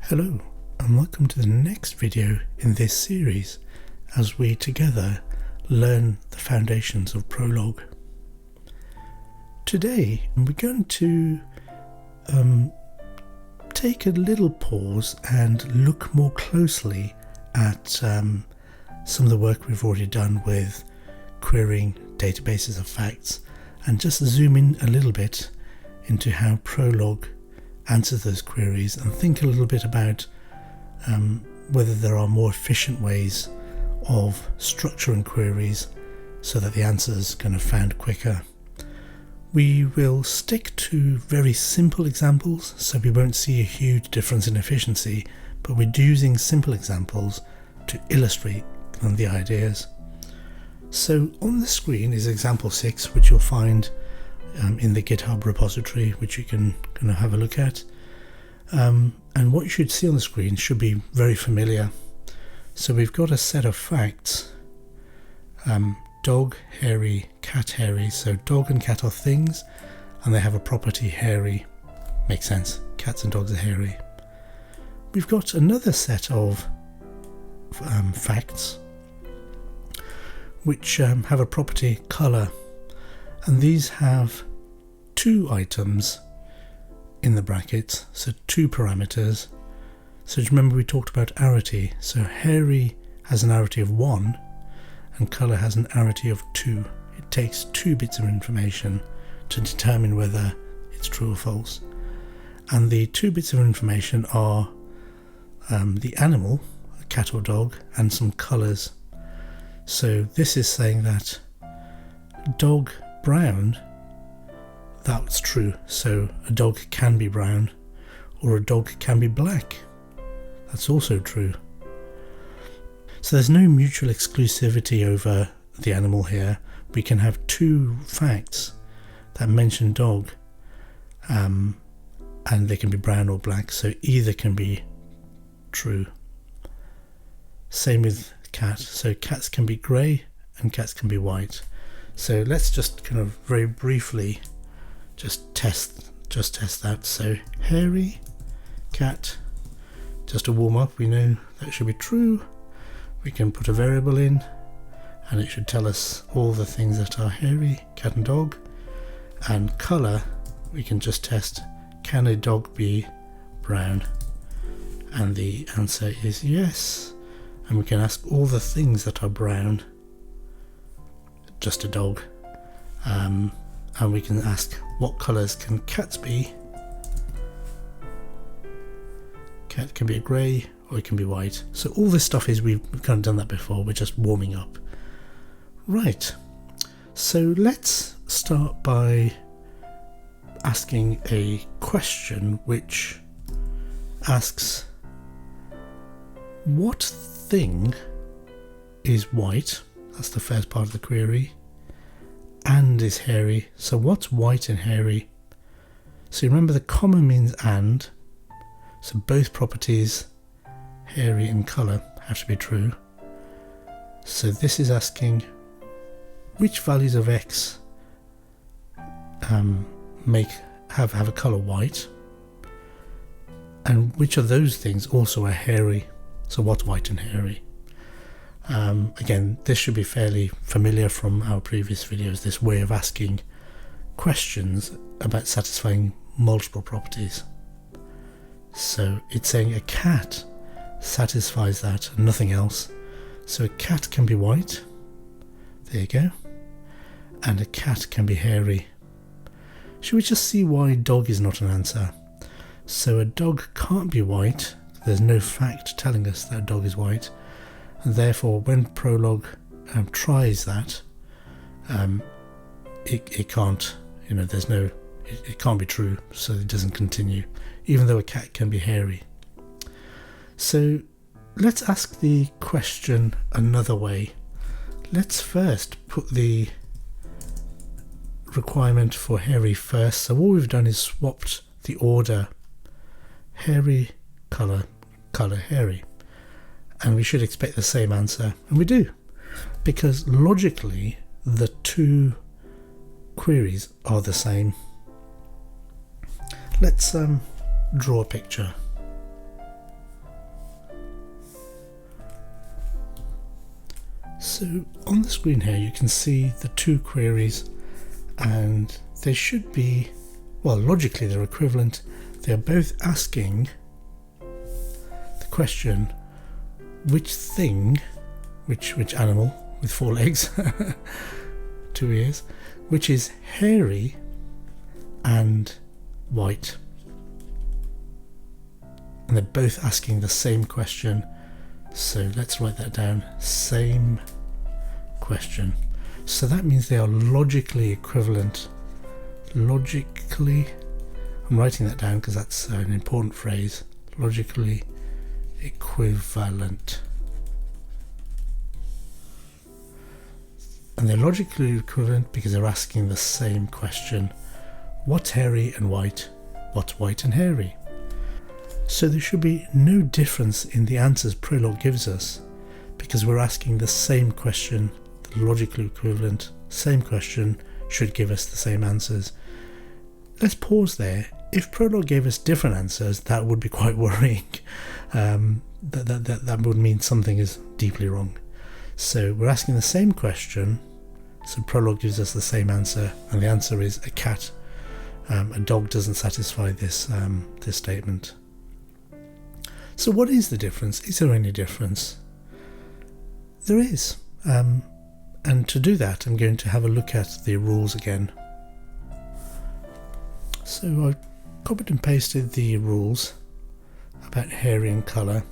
Hello and welcome to the next video in this series as we together learn the foundations of Prolog. Today we're going to take a little pause and look more closely at some of the work we've already done with querying databases of facts and just zoom in a little bit into how Prolog answers those queries and think a little bit about whether there are more efficient ways of structuring queries so that the answers are found quicker. We will stick to very simple examples, so we won't see a huge difference in efficiency, but we're using simple examples to illustrate the ideas. So on the screen is example 6, which you'll find in the GitHub repository, which you can have a look at. And what you should see on the screen should be very familiar. So we've got a set of facts. Dog, hairy, cat, hairy. So dog and cat are things, and they have a property hairy. Makes sense. Cats and dogs are hairy. We've got another set of facts which have a property colour, and these have two items in the brackets, so two parameters. So remember we talked about arity, so hairy has an arity of 1 and colour has an arity of 2. It takes 2 bits of information to determine whether it's true or false, and the 2 bits of information are the animal, a cat or dog, and some colours. So this is saying that dog brown, that's true, so a dog can be brown, or a dog can be black, that's also true. So there's no mutual exclusivity over the animal here. We can have 2 facts that mention dog, and they can be brown or black, so either can be true. Same with cat, so cats can be grey and cats can be white. So let's just very briefly just test that. So hairy, cat, just to warm up, we know that should be true. We can put a variable in and it should tell us all the things that are hairy, cat and dog. And colour, we can just test, can a dog be brown? And the answer is yes. And we can ask all the things that are brown, just a dog. And we can ask what colours can cats be. Cat can be a grey or it can be white. So all this stuff is, we've done that before, we're just warming up. Right, so let's start by asking a question which asks, what thing is white? That's the first part of the query. And is hairy. So what's white and hairy? So remember the comma means and. So both properties, hairy and colour, have to be true. So this is asking which values of x have a colour white, and which of those things also are hairy. So what's white and hairy? Again, this should be fairly familiar from our previous videos, this way of asking questions about satisfying multiple properties. So it's saying a cat satisfies that and nothing else. So a cat can be white, there you go, and a cat can be hairy. Should we just see why dog is not an answer? So a dog can't be white, there's no fact telling us that a dog is white. And therefore, when Prolog tries that, it can't, it can't be true, so it doesn't continue, even though a cat can be hairy. So let's ask the question another way. Let's first put the requirement for hairy first. So all we've done is swapped the order, hairy, colour, colour, hairy. And we should expect the same answer, and we do, because logically the 2 queries are the same. Let's draw a picture. So on the screen here you can see the two queries, and they should be, well, logically they're equivalent. They're both asking the question, which thing, which animal with 4 legs, 2 ears, which is hairy and white. And they're both asking the same question. So let's write that down. Same question. So that means they are logically equivalent. Logically, I'm writing that down because that's an important phrase. Logically equivalent. And they're logically equivalent because they're asking the same question. What's hairy and white? What's white and hairy? So there should be no difference in the answers Prolog gives us because we're asking the same question. The logically equivalent, same question should give us the same answers. Let's pause there. If Prolog gave us different answers, that would be quite worrying. That would mean something is deeply wrong. So we're asking the same question, so Prolog gives us the same answer, and the answer is a cat. A dog doesn't satisfy this statement. So what is the difference? Is there any difference? There is. And to do that, I'm going to have a look at the rules again. So I copied and pasted the rules about hairy and colour,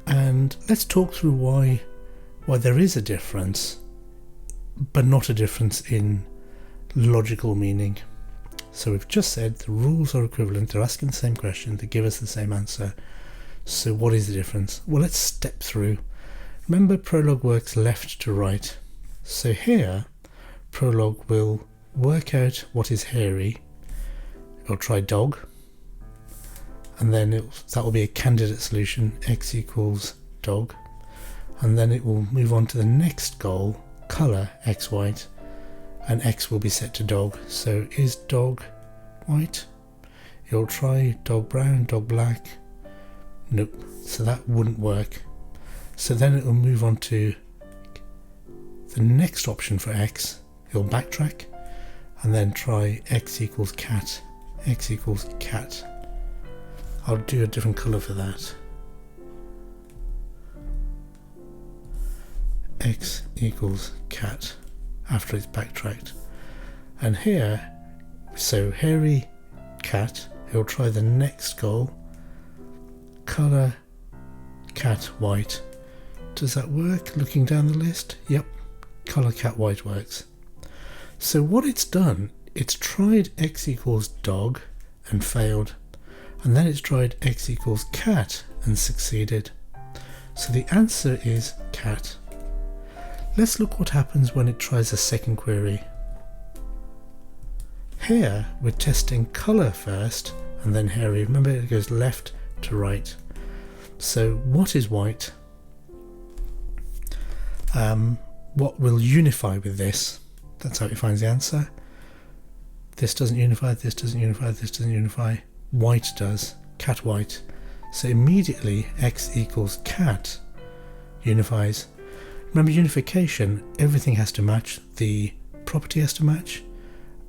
and let's talk through why there is a difference, but not a difference in logical meaning. So we've just said the rules are equivalent, they're asking the same question, they give us the same answer. So what is the difference? Well, let's step through. Remember, Prolog works left to right. So here, Prolog will work out what is hairy. It'll try dog, and then that will be a candidate solution, x equals dog. And then it will move on to the next goal, colour, x white, and x will be set to dog. So is dog white? It'll try dog brown, dog black. Nope, so that wouldn't work. So then it will move on to the next option for x. It'll backtrack and then try x equals cat, x equals cat. I'll do a different colour for that. X equals cat after it's backtracked. And here, so hairy cat, it'll try the next goal, colour cat white. Does that work? Looking down the list? Yep, colour cat white works. So what it's done, it's tried x equals dog and failed, and then it's tried x equals cat and succeeded. So the answer is cat. Let's look what happens when it tries a second query. Here we're testing colour first and then hairy. Remember, it goes left to right. So what is white? What will unify with this? That's how it finds the answer. This doesn't unify, this doesn't unify, this doesn't unify. White does, cat white. So immediately x equals cat unifies. Remember, unification, everything has to match, the property has to match,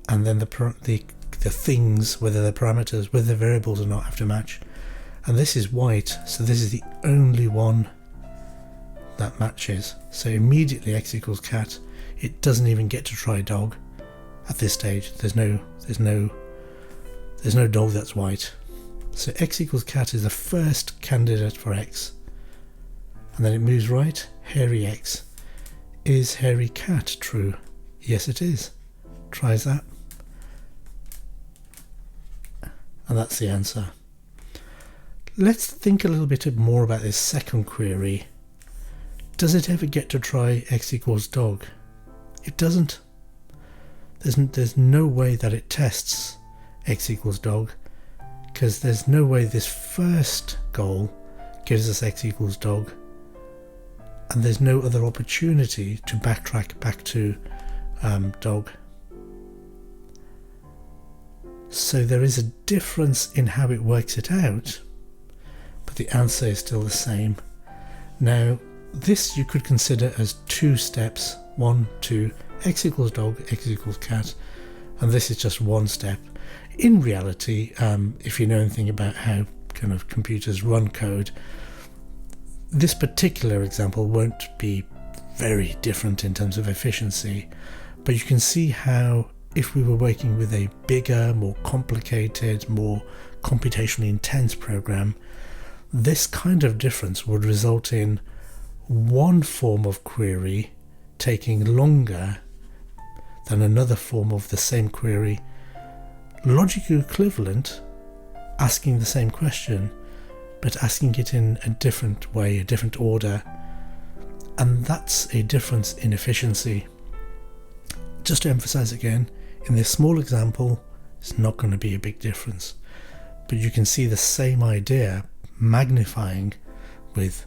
and then the things, whether they're parameters, whether they're variables or not, have to match. And this is white, so this is the only one that matches. So immediately x equals cat. It doesn't even get to try dog at this stage. There's no dog that's white. So x equals cat is the first candidate for x. And then it moves right, hairy x. Is hairy cat true? Yes, it is. Tries that. And that's the answer. Let's think a little bit more about this second query. Does it ever get to try x equals dog? It doesn't. There's no way that it tests x equals dog, because there's no way this first goal gives us x equals dog, and there's no other opportunity to backtrack back to dog. So there is a difference in how it works it out, but the answer is still the same. Now, this you could consider as two steps. 1, 2, x equals dog, x equals cat, and this is just one step. In reality, if you know anything about how kind of computers run code, this particular example won't be very different in terms of efficiency, but you can see how if we were working with a bigger, more complicated, more computationally intense program, this kind of difference would result in one form of query taking longer than another form of the same query, logically equivalent, asking the same question, but asking it in a different way, a different order, and that's a difference in efficiency. Just to emphasize again, in this small example, it's not going to be a big difference, but you can see the same idea magnifying with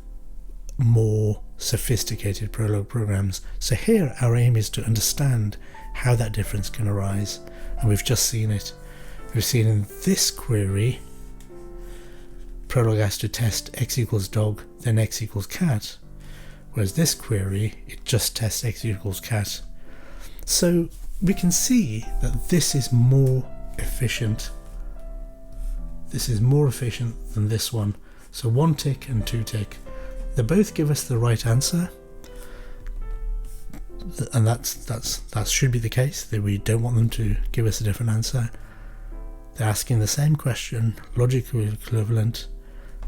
more sophisticated Prolog programs. So here our aim is to understand how that difference can arise, and we've just seen it. We've seen in this query Prolog has to test x equals dog, then x equals cat, whereas this query, it just tests x equals cat. So we can see that this is more efficient. This is more efficient than this one. So 1 tick and 2 tick. They both give us the right answer, and that should be the case, that we don't want them to give us a different answer. They're asking the same question, logically equivalent,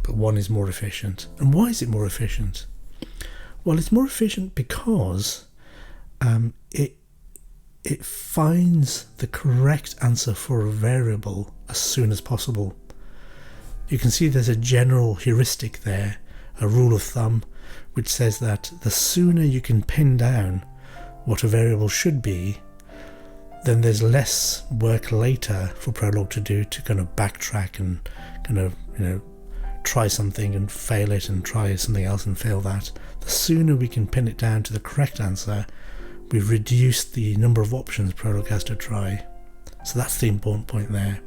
but one is more efficient. And why is it more efficient? Well, it's more efficient because it finds the correct answer for a variable as soon as possible. You can see there's a general heuristic there, a rule of thumb, which says that the sooner you can pin down what a variable should be, then there's less work later for Prolog to do to kind of backtrack and kind of, try something and fail it and try something else and fail that. The sooner we can pin it down to the correct answer, we've reduced the number of options Prolog has to try. So that's the important point there.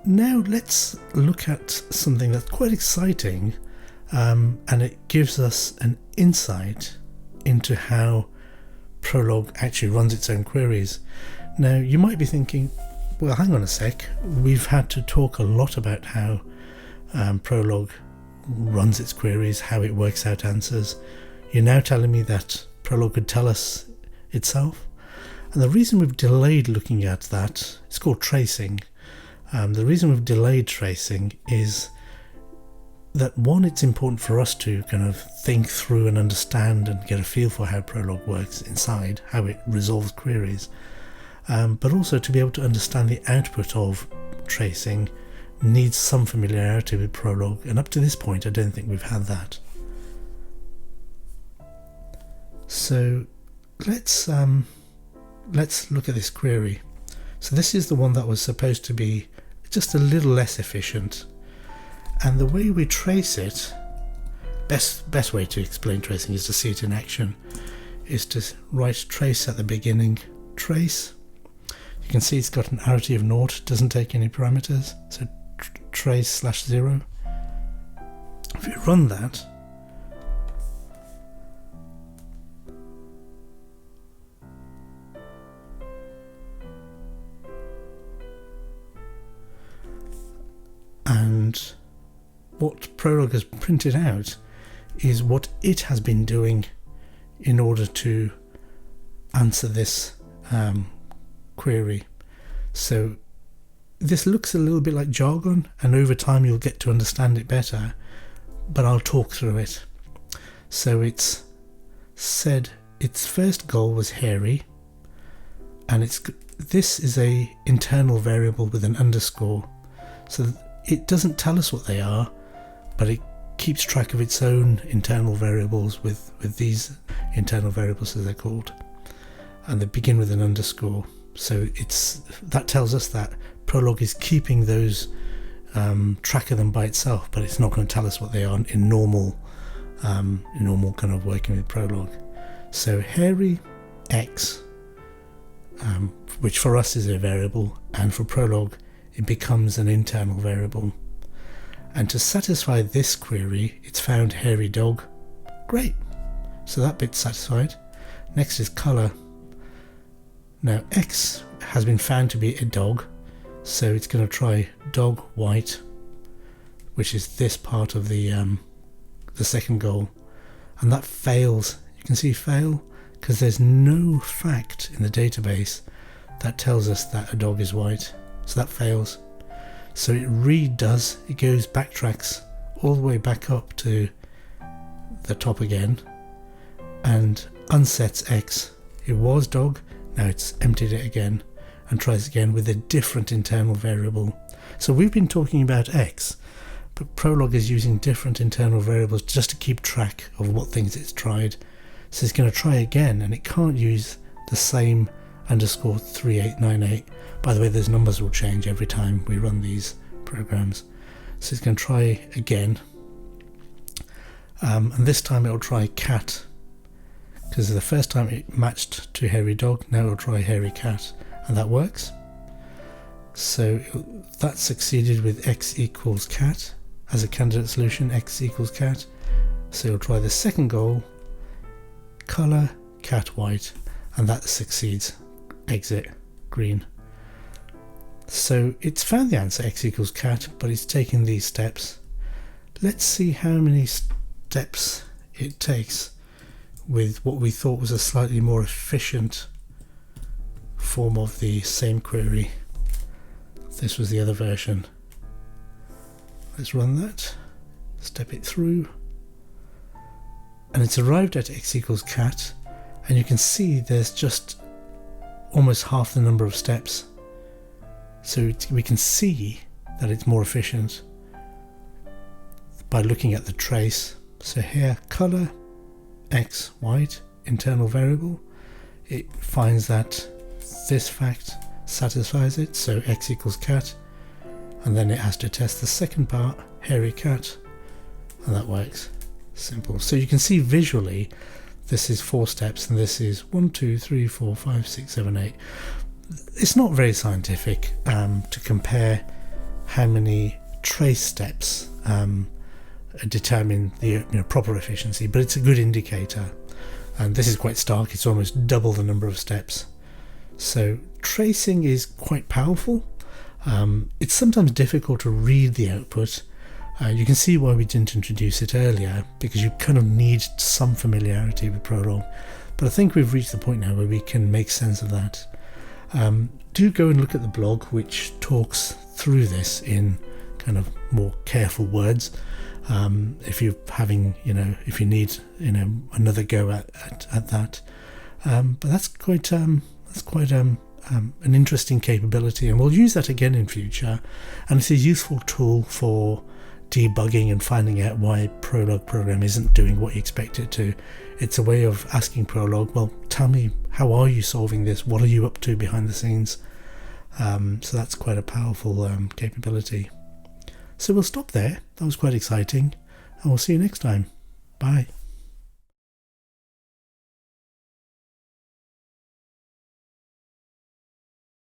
Now let's look at something that's quite exciting, and it gives us an insight into how Prolog actually runs its own queries. Now you might be thinking, well, hang on a sec, we've had to talk a lot about how Prolog runs its queries, how it works out answers. You're now telling me that Prolog could tell us itself? And the reason we've delayed looking at that, it's called tracing. The reason we've delayed tracing is that, one, it's important for us to kind of think through and understand and get a feel for how Prolog works inside, how it resolves queries, but also to be able to understand the output of tracing needs some familiarity with Prolog, and up to this point I don't think we've had that. So let's look at this query. So this is the one that was supposed to be just a little less efficient, and the way we trace it, best way to explain tracing is to see it in action, is to write trace at the beginning. Trace, you can see it's got an arity of 0, doesn't take any parameters, so trace /0. If you run that, and what Prolog has printed out is what it has been doing in order to answer this query. So this looks a little bit like jargon, and over time you'll get to understand it better, but I'll talk through it. So it's said its first goal was hairy, and this is a internal variable with an underscore, so it doesn't tell us what they are, but it keeps track of its own internal variables with these internal variables, as they're called, and they begin with an underscore. So that tells us that Prolog is keeping those track of them by itself, but it's not going to tell us what they are in normal kind of working with Prolog. So hairy x, which for us is a variable, and for Prolog it becomes an internal variable. And to satisfy this query, it's found hairy dog. Great. So that bit's satisfied. Next is colour. Now X has been found to be a dog, so it's going to try dog white, which is this part of the second goal, and that fails. You can see fail because there's no fact in the database that tells us that a dog is white, so that fails. So it redoes, it goes backtracks all the way back up to the top again and unsets X. It was dog, now it's emptied it again and tries again with a different internal variable. So we've been talking about X, but Prolog is using different internal variables just to keep track of what things it's tried. So it's going to try again, and it can't use the same underscore 3898. By the way, those numbers will change every time we run these programs. So it's going to try again, and this time it'll try cat, because the first time it matched to hairy dog, now it'll try hairy cat, and that works. So that succeeded with X equals cat as a candidate solution, X equals cat. So you'll try the second goal, colour, cat white, and that succeeds, exit, green. So it's found the answer, X equals cat, but it's taken these steps. Let's see how many steps it takes with what we thought was a slightly more efficient form of the same query. This was the other version. Let's run that, step it through, and it's arrived at X equals cat, and you can see there's just almost half the number of steps. So we can see that it's more efficient by looking at the trace. So here, colour, X, white, internal variable, it finds that this fact satisfies it, so X equals cat, and then it has to test the second part, hairy cat, and that works. Simple. So you can see visually this is 4 steps and this is 1, 2, 3, 4, 5, 6, 7, 8. It's not very scientific to compare how many trace steps determine the proper efficiency, but it's a good indicator. And this is quite stark, it's almost double the number of steps. So tracing is quite powerful. It's sometimes difficult to read the output. You can see why we didn't introduce it earlier, because you kind of need some familiarity with Prolog. But I think we've reached the point now where we can make sense of that. Do go and look at the blog, which talks through this in kind of more careful words. If you're having, if you need, another go at that. But that's quite an interesting capability, and we'll use that again in future. And it's a useful tool for debugging and finding out why a Prolog program isn't doing what you expect it to. It's a way of asking Prolog, well, tell me, how are you solving this? What are you up to behind the scenes? So that's quite a powerful capability. So we'll stop there. That was quite exciting, and we'll see you next time. Bye.